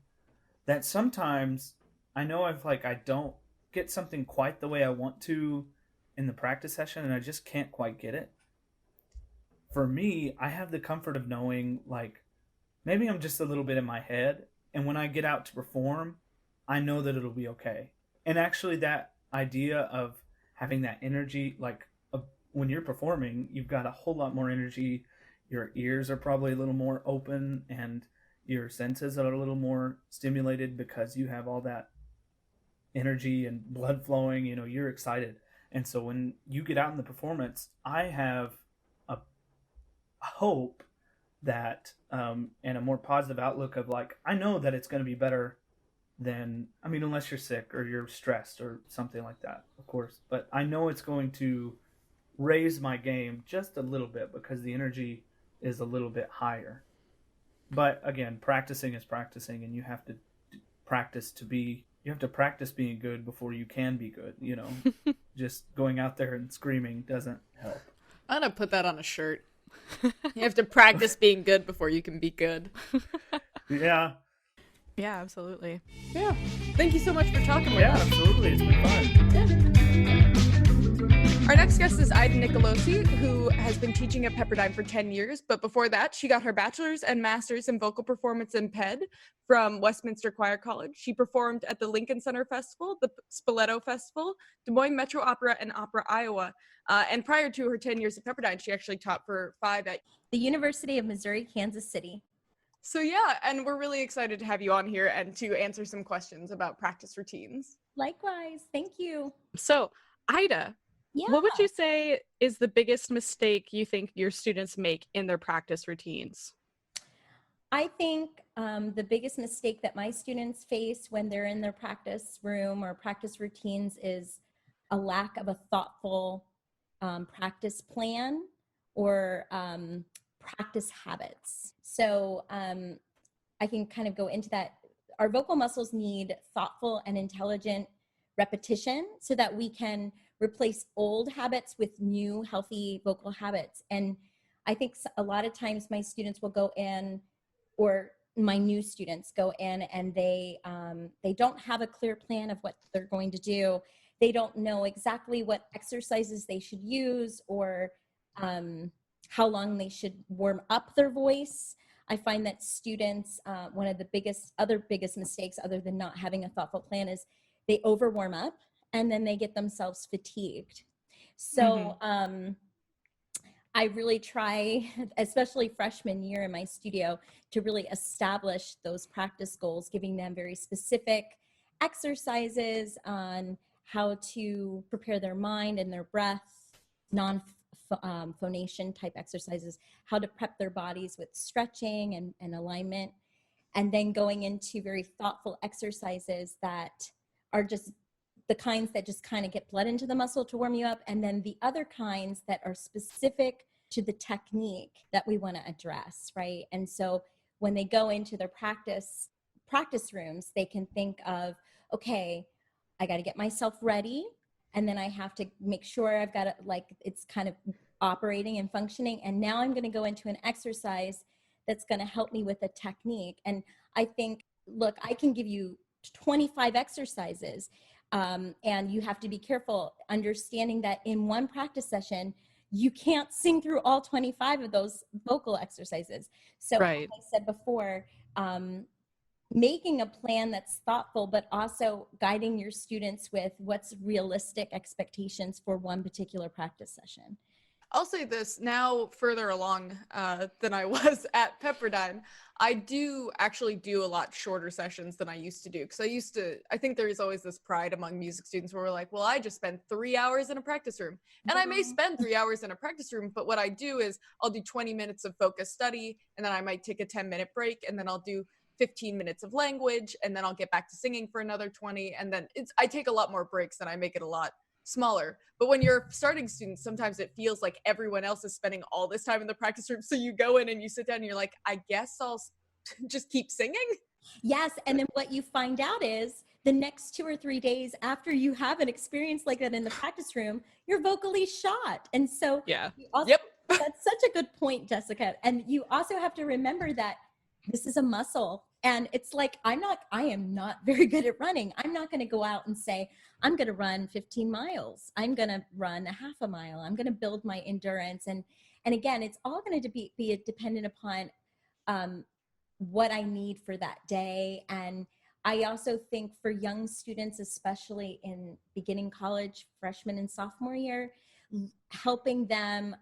that sometimes I know if, like, I don't get something quite the way I want to in the practice session and I just can't quite get it. For me, I have the comfort of knowing, like, maybe I'm just a little bit in my head, and when I get out to perform, I know that it'll be okay. And actually that idea of having that energy, like, when you're performing, you've got a whole lot more energy. Your ears are probably a little more open and your senses are a little more stimulated because you have all that energy and blood flowing, you know, you're excited. And so when you get out in the performance, I have a hope that, and a more positive outlook of, like, I know that it's going to be better than, I mean, unless you're sick or you're stressed or something like that, of course. But I know it's going to raise my game just a little bit because the energy is a little bit higher. But again, practicing is practicing, and you have to practice being good before you can be good, you know. Just going out there and screaming doesn't help. I'm gonna put that on a shirt. You have to practice being good before you can be good. Yeah. Yeah, absolutely. Yeah. Thank you so much for talking with Yeah, us. absolutely. It's been fun. Our next guest is Ida Nicolosi, who has been teaching at Pepperdine for 10 years, but before that, she got her bachelor's and master's in vocal performance and PED from Westminster Choir College. She performed at the Lincoln Center Festival, the Spoleto Festival, Des Moines Metro Opera, and Opera Iowa. And prior to her 10 years at Pepperdine, she actually taught for 5 at the University of Missouri, Kansas City. So yeah, and we're really excited to have you on here and to answer some questions about practice routines. Likewise, thank you. So, Ida, what would you say is the biggest mistake you think your students make in their practice routines? I think the biggest mistake that my students face when they're in their practice room or practice routines is a lack of a thoughtful practice plan or practice habits. So I can kind of go into that. Our vocal muscles need thoughtful and intelligent repetition so that we can replace old habits with new healthy vocal habits. And I think a lot of times my students will go in or my new students go in and they don't have a clear plan of what they're going to do. They don't know exactly what exercises they should use or how long they should warm up their voice. I find that students, one of the biggest mistakes, other than not having a thoughtful plan, is they over warm up and then they get themselves fatigued. So I really try, especially freshman year in my studio, to really establish those practice goals, giving them very specific exercises on how to prepare their mind and their breath, non-phonation type exercises, how to prep their bodies with stretching and alignment, and then going into very thoughtful exercises that are just the kinds that just kind of get blood into the muscle to warm you up, and then the other kinds that are specific to the technique that we want to address, right? And so when they go into their practice rooms, they can think of, okay, I got to get myself ready, and then I have to make sure I've got it, like it's kind of operating and functioning, and now I'm going to go into an exercise that's going to help me with a technique. And I think, look, I can give you 25 exercises, and you have to be careful understanding that in one practice session, you can't sing through all 25 of those vocal exercises. So Right. like I said before, making a plan that's thoughtful, but also guiding your students with what's realistic expectations for one particular practice session. I'll say this now, further along than I was at Pepperdine, I do actually do a lot shorter sessions than I used to do. Because I think there is always this pride among music students where we're like, well, I just spent 3 hours in a practice room. And I may spend 3 hours in a practice room, but what I do is I'll do 20 minutes of focused study, and then I might take a 10-minute break, and then I'll do 15 minutes of language, and then I'll get back to singing for another 20. And then I take a lot more breaks and I make it a lot smaller. But when you're starting students, sometimes it feels like everyone else is spending all this time in the practice room. So you go in and you sit down and you're like, I guess I'll just keep singing. Yes. And then what you find out is the next 2 or 3 days after you have an experience like that in the practice room, you're vocally shot. And so Yeah. That's such a good point, Jessica. And you also have to remember that this is a muscle. And it's like, I am not very good at running. I'm not going to go out and say, I'm going to run 15 miles. I'm going to run a half a mile. I'm going to build my endurance. And again, it's all going to be dependent upon what I need for that day. And I also think for young students, especially in beginning college, freshman and sophomore year, helping them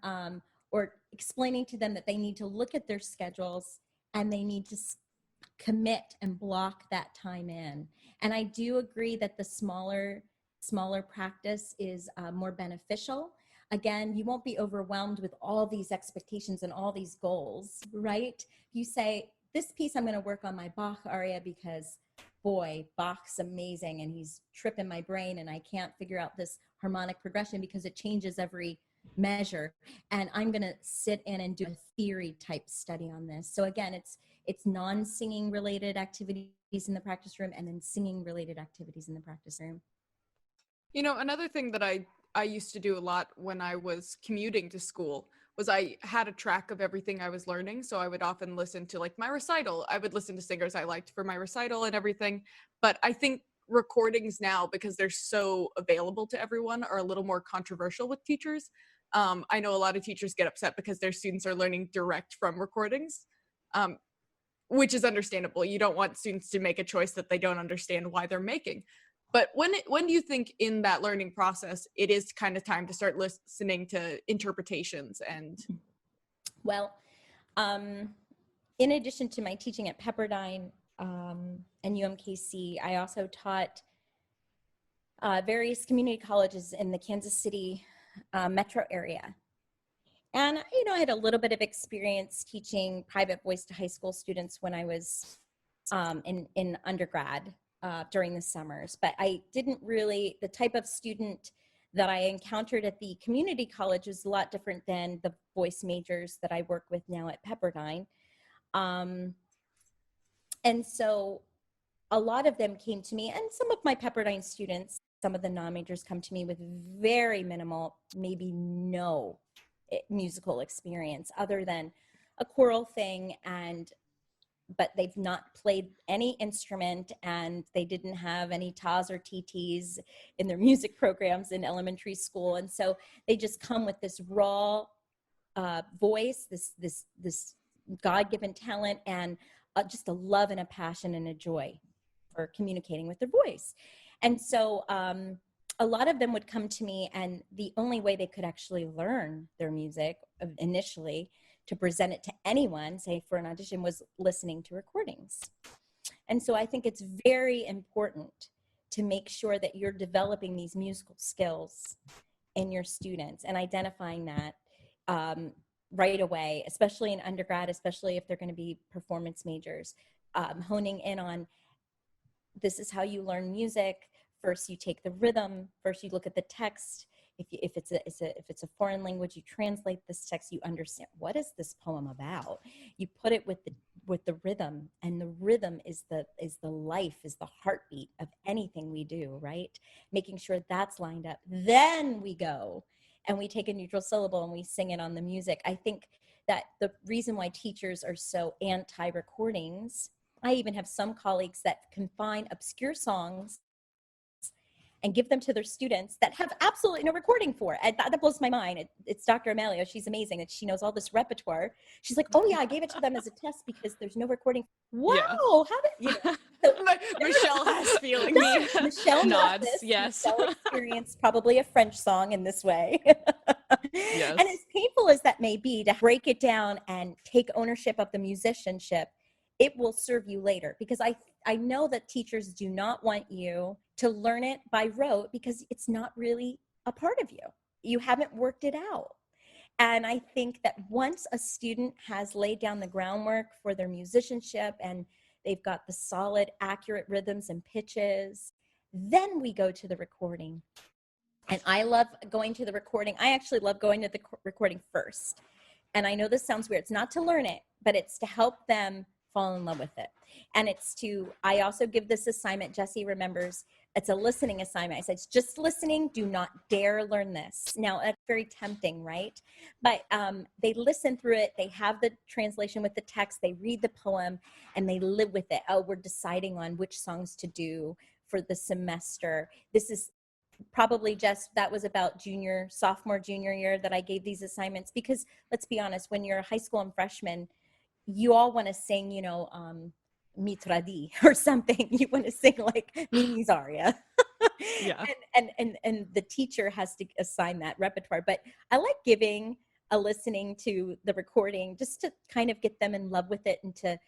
or explaining to them that they need to look at their schedules and they need to commit and block that time in. And I do agree that the smaller practice is more beneficial. Again, you won't be overwhelmed with all these expectations and all these goals, right? You say, this piece I'm going to work on my Bach aria because, boy, Bach's amazing and he's tripping my brain and I can't figure out this harmonic progression because it changes every measure. And I'm going to sit in and do a theory type study on this. So again, it's non-singing related activities in the practice room and then singing related activities in the practice room. You know, another thing that I used to do a lot when I was commuting to school was I had a track of everything I was learning. So I would often listen to like my recital. I would listen to singers I liked for my recital and everything. But I think recordings now, because they're so available to everyone, are a little more controversial with teachers. I know a lot of teachers get upset because their students are learning direct from recordings, which is understandable. You don't want students to make a choice that they don't understand why they're making. But when do you think in that learning process it is kind of time to start listening to interpretations and? Well, in addition to my teaching at Pepperdine and UMKC, I also taught various community colleges in the Kansas City metro area. And, you know, I had a little bit of experience teaching private voice to high school students when I was in undergrad during the summers. But I didn't really, the type of student that I encountered at the community college was a lot different than the voice majors that I work with now at Pepperdine. And so a lot of them came to me, and some of my Pepperdine students, some of the non-majors come to me with very minimal, maybe no musical experience other than a choral thing and but they've not played any instrument, and they didn't have any TAs or TTs in their music programs in elementary school. And so they just come with this raw voice, this God-given talent, and just a love and a passion and a joy for communicating with their voice. And so a lot of them would come to me, and the only way they could actually learn their music initially to present it to anyone, say for an audition, was listening to recordings. And so I think it's very important to make sure that you're developing these musical skills in your students and identifying that right away, especially in undergrad, especially if they're going to be performance majors, honing in on this is how you learn music. First, you take the rhythm. First, you look at the text. If it's a foreign language, you translate this text. You understand, what is this poem about. You put it with the rhythm, and the rhythm is the life, is the heartbeat of anything we do. Right, making sure that's lined up. Then we go and we take a neutral syllable and we sing it on the music. I think that the reason why teachers are so anti-recordings, I even have some colleagues that can find obscure songs and give them to their students that have absolutely no recording for it. And that blows my mind. It's Dr. Amelia. She's amazing. And she knows all this repertoire. She's like, oh yeah, I gave it to them as a test because there's no recording. Wow. Yeah. How did, you know, so, Michelle has feelings. no, Michelle nods. This. Yes. Michelle experienced probably a French song in this way. Yes. And as painful as that may be, to break it down and take ownership of the musicianship, it will serve you later, because I know that teachers do not want you to learn it by rote because it's not really a part of you. You haven't worked it out. And I think that once a student has laid down the groundwork for their musicianship and they've got the solid, accurate rhythms and pitches, then we go to the recording. And I love going to the recording. I actually love going to the recording first. And I know this sounds weird. It's not to learn it, but it's to help them fall in love with it. And I also give this assignment, Jesse remembers, it's a listening assignment. I said, it's just listening. Do not dare learn this. Now, that's very tempting, right? But they listen through it. They have the translation with the text. They read the poem and they live with it. Oh, we're deciding on which songs to do for the semester. This is probably just, that was about sophomore, junior year that I gave these assignments, because let's be honest, when you're a high school and freshman, you all want to sing, Mitradi or something. You want to sing like Mimi's aria. Yeah. And the teacher has to assign that repertoire. But I like giving a listening to the recording just to kind of get them in love with it and to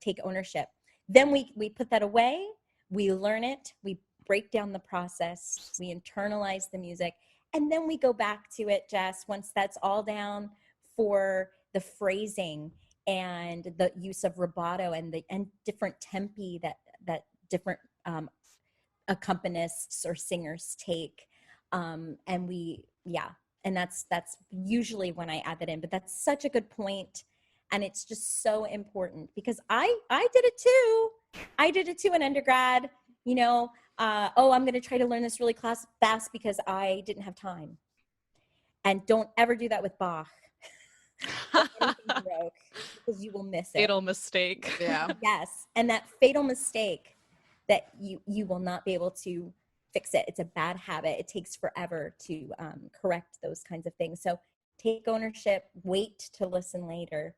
take ownership. Then we put that away, we learn it, we break down the process, we internalize the music, and then we go back to it, Jess, once that's all down, for the phrasing and the use of rubato and different tempi that different accompanists or singers take. And that's usually when I add that in. But that's such a good point. And it's just so important, because I did it too. I did it too in undergrad, I'm going to try to learn this really fast because I didn't have time. And don't ever do that with Bach. Baroque, because you will miss it. Fatal mistake. Yeah. Yes. And that fatal mistake that you will not be able to fix it. It's a bad habit. It takes forever to correct those kinds of things. So take ownership, wait to listen later.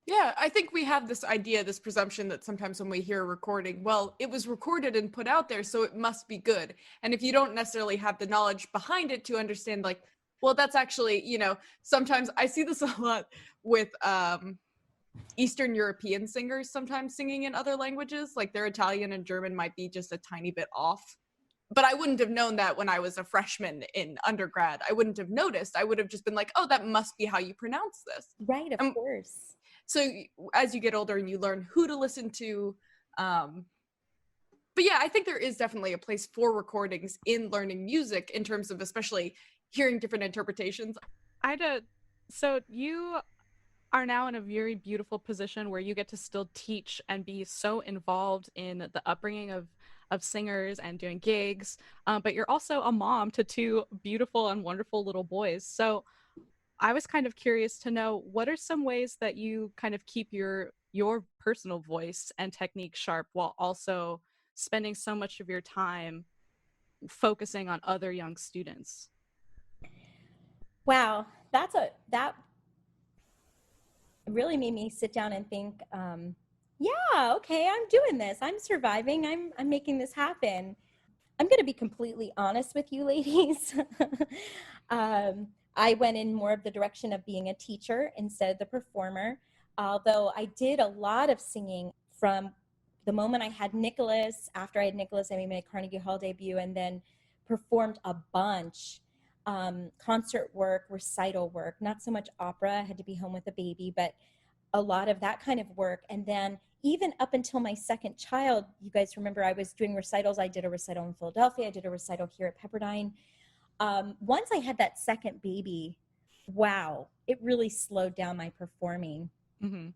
Yeah, I think we have this idea, this presumption that sometimes when we hear a recording, well, it was recorded and put out there, so it must be good. And if you don't necessarily have the knowledge behind it to understand, like, well, that's actually, sometimes I see this a lot with Eastern European singers sometimes singing in other languages, like their Italian and German might be just a tiny bit off. But I wouldn't have known that when I was a freshman in undergrad. I wouldn't have noticed. I would have just been like, oh, that must be how you pronounce this. Right, of course. So as you get older and you learn who to listen to, but yeah, I think there is definitely a place for recordings in learning music in terms of especially hearing different interpretations. So you are now in a very beautiful position where you get to still teach and be so involved in the upbringing of singers and doing gigs, but you're also a mom to two beautiful and wonderful little boys. So I was kind of curious to know, what are some ways that you kind of keep your your personal voice and technique sharp while also spending so much of your time focusing on other young students? Wow, that really made me sit down and think, yeah, okay, I'm doing this. I'm surviving. I'm making this happen. I'm going to be completely honest with you, ladies. I went in more of the direction of being a teacher instead of the performer. Although I did a lot of singing from the moment I had Nicholas. After I had Nicholas, I made my Carnegie Hall debut and then performed a bunch. Concert work, recital work, not so much opera. I had to be home with a baby, but a lot of that kind of work. And then even up until my second child, you guys remember I was doing recitals. I did a recital in Philadelphia. I did a recital here at Pepperdine. Once I had that second baby, wow, it really slowed down my performing. Mm-hmm.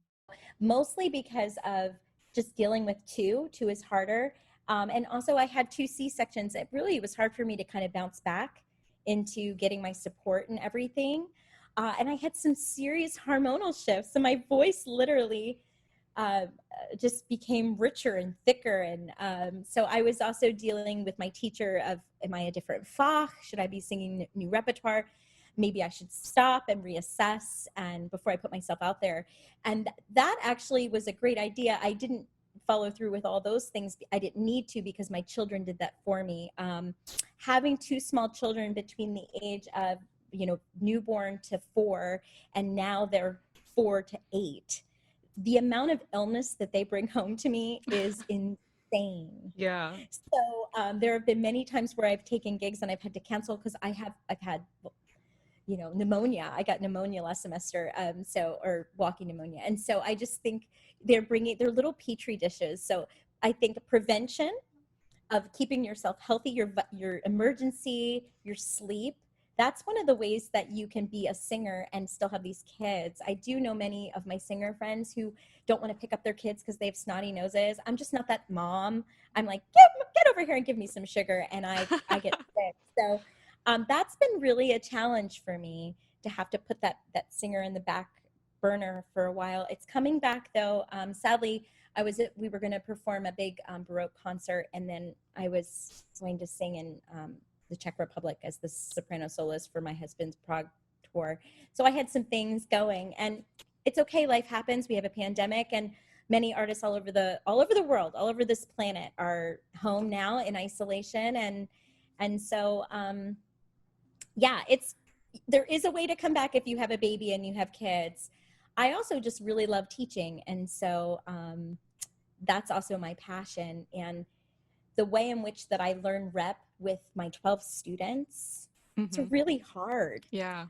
Mostly because of just dealing with two is harder. And also I had two C-sections. It was hard for me to kind of bounce back into getting my support and everything. And I had some serious hormonal shifts. So my voice literally uh, just became richer and thicker. And so I was also dealing with my teacher of, am I a different Fach? Should I be singing new repertoire? Maybe I should stop and reassess and before I put myself out there. And that actually was a great idea. I didn't follow through with all those things. I didn't need to because my children did that for me. Having two small children between the age of, newborn to 4, and now they're 4 to 8. The amount of illness that they bring home to me is insane. Yeah. So there have been many times where I've taken gigs and I've had to cancel because I've had pneumonia. I got pneumonia last semester, or walking pneumonia. And so I just think they're little petri dishes. So I think prevention of keeping yourself healthy, your emergency, your sleep, that's one of the ways that you can be a singer and still have these kids. I do know many of my singer friends who don't want to pick up their kids because they have snotty noses. I'm just not that mom. I'm like, get over here and give me some sugar, and I get sick. So that's been really a challenge for me to have to put that singer in the back burner for a while. It's coming back though. Sadly, we were going to perform a big Baroque concert, and then I was going to sing in the Czech Republic as the soprano soloist for my husband's Prague tour. So I had some things going, and it's okay. Life happens. We have a pandemic, and many artists all over the world, all over this planet, are home now in isolation, and so yeah, there is a way to come back if you have a baby and you have kids. I also just really love teaching, and so that's also my passion. And the way in which that I learn rep with my 12 students, it's Mm-hmm. really hard. Yeah.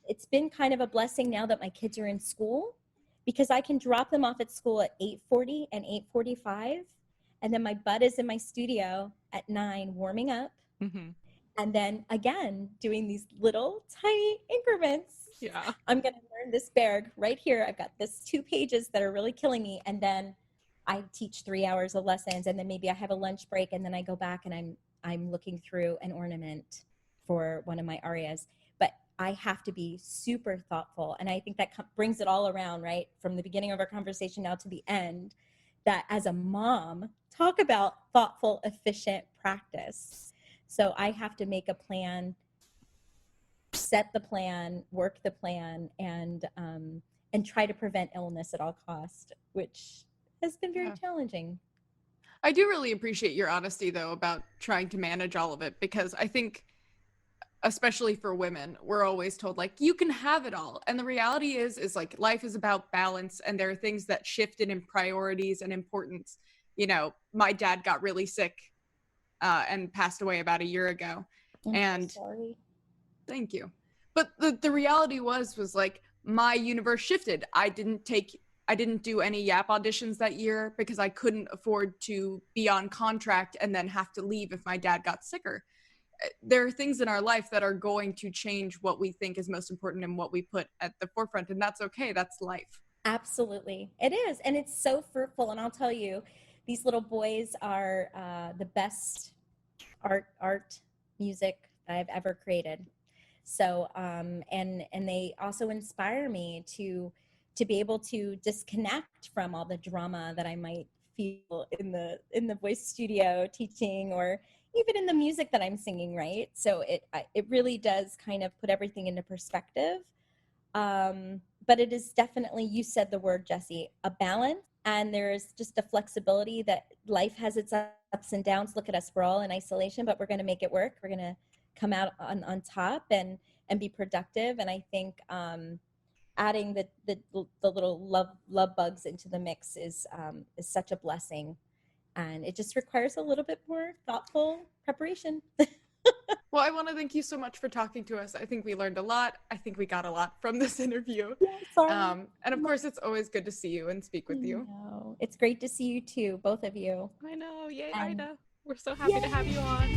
It's been kind of a blessing now that my kids are in school, because I can drop them off at school at 8:40 and 8:45, and then my butt is in my studio at 9 warming up, Mm-hmm. and then again doing these little tiny increments. Yeah. I'm going to learn this Berg right here. I've got this 2 pages that are really killing me, and then I teach 3 hours of lessons, and then maybe I have a lunch break, and then I go back and I'm looking through an ornament for one of my arias. But I have to be super thoughtful, and I think that brings it all around, right, from the beginning of our conversation now to the end, that as a mom, talk about thoughtful, efficient practice. So I have to make a plan, set the plan, work the plan, and try to prevent illness at all cost, which has been very challenging. I do really appreciate your honesty, though, about trying to manage all of it, because I think, especially for women, we're always told, like, you can have it all. And the reality is like, life is about balance, and there are things that shifted in priorities and importance. My dad got really sick and passed away about a year ago. I'm so sorry. Thank you. But the reality was like, my universe shifted. I didn't do any YAP auditions that year because I couldn't afford to be on contract and then have to leave if my dad got sicker. There are things in our life that are going to change what we think is most important and what we put at the forefront, and that's okay. That's life. Absolutely. It is. And it's so fruitful. And I'll tell you, these little boys are the best art music I've ever created. So and they also inspire me to to be able to disconnect from all the drama that I might feel in the voice studio teaching, or even in the music that I'm singing, right? So it really does kind of put everything into perspective. But it is definitely, you said the word, Jesse, a balance. And there's just a flexibility that life has its ups and downs. Look at us, we're all in isolation, but we're going to make it work. We're going to come out on top and be productive. And I think adding the little love bugs into the mix is such a blessing. And it just requires a little bit more thoughtful preparation. Well, I want to thank you so much for talking to us. I think we learned a lot. I think we got a lot from this interview. Yeah, sorry. And of course, it's always good to see you and speak with you. It's great to see you too, both of you. I know. Yay, And- Ida. We're so happy to have you on.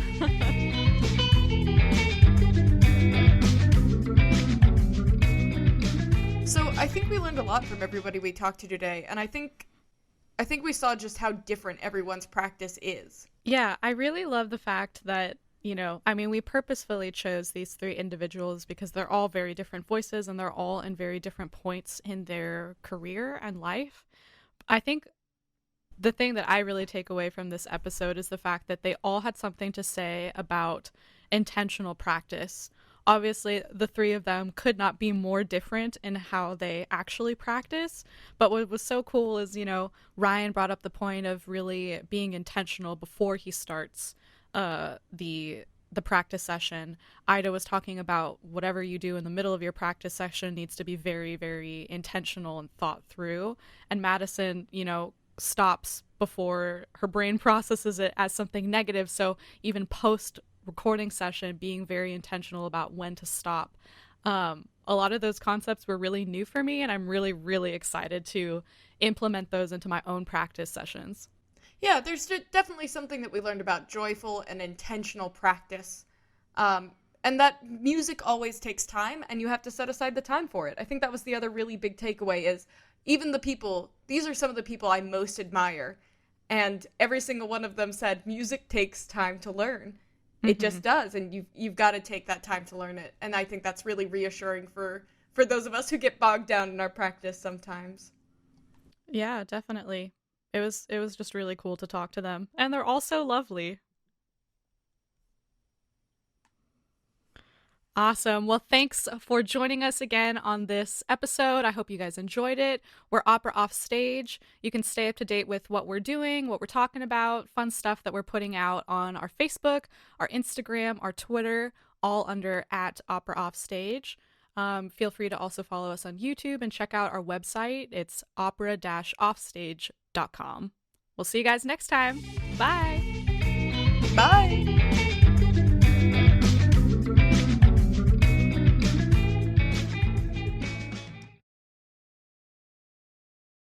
So I think we learned a lot from everybody we talked to today, and I think we saw just how different everyone's practice is. Yeah, I really love the fact that, we purposefully chose these 3 individuals because they're all very different voices and they're all in very different points in their career and life. I think the thing that I really take away from this episode is the fact that they all had something to say about intentional practice. Obviously, the 3 of them could not be more different in how they actually practice. But what was so cool is, Ryan brought up the point of really being intentional before he starts the practice session. Ida was talking about whatever you do in the middle of your practice session needs to be very, very intentional and thought through. And Madison, stops before her brain processes it as something negative. So even post recording session, being very intentional about when to stop. A lot of those concepts were really new for me, and I'm really, really excited to implement those into my own practice sessions. Yeah, there's definitely something that we learned about joyful and intentional practice. And that music always takes time, and you have to set aside the time for it. I think that was the other really big takeaway is even these are some of the people I most admire. And every single one of them said music takes time to learn. It just does, and you've got to take that time to learn it. And I think that's really reassuring for those of us who get bogged down in our practice sometimes. Yeah, definitely. It was just really cool to talk to them. And they're all so lovely. Awesome. Well, thanks for joining us again on this episode. I hope you guys enjoyed it. We're Opera Offstage. You can stay up to date with what we're doing, what we're talking about, fun stuff that we're putting out on our Facebook, our Instagram, our Twitter, all under @OperaOffstage. Feel free to also follow us on YouTube and check out our website. It's opera-offstage.com. We'll see you guys next time. Bye.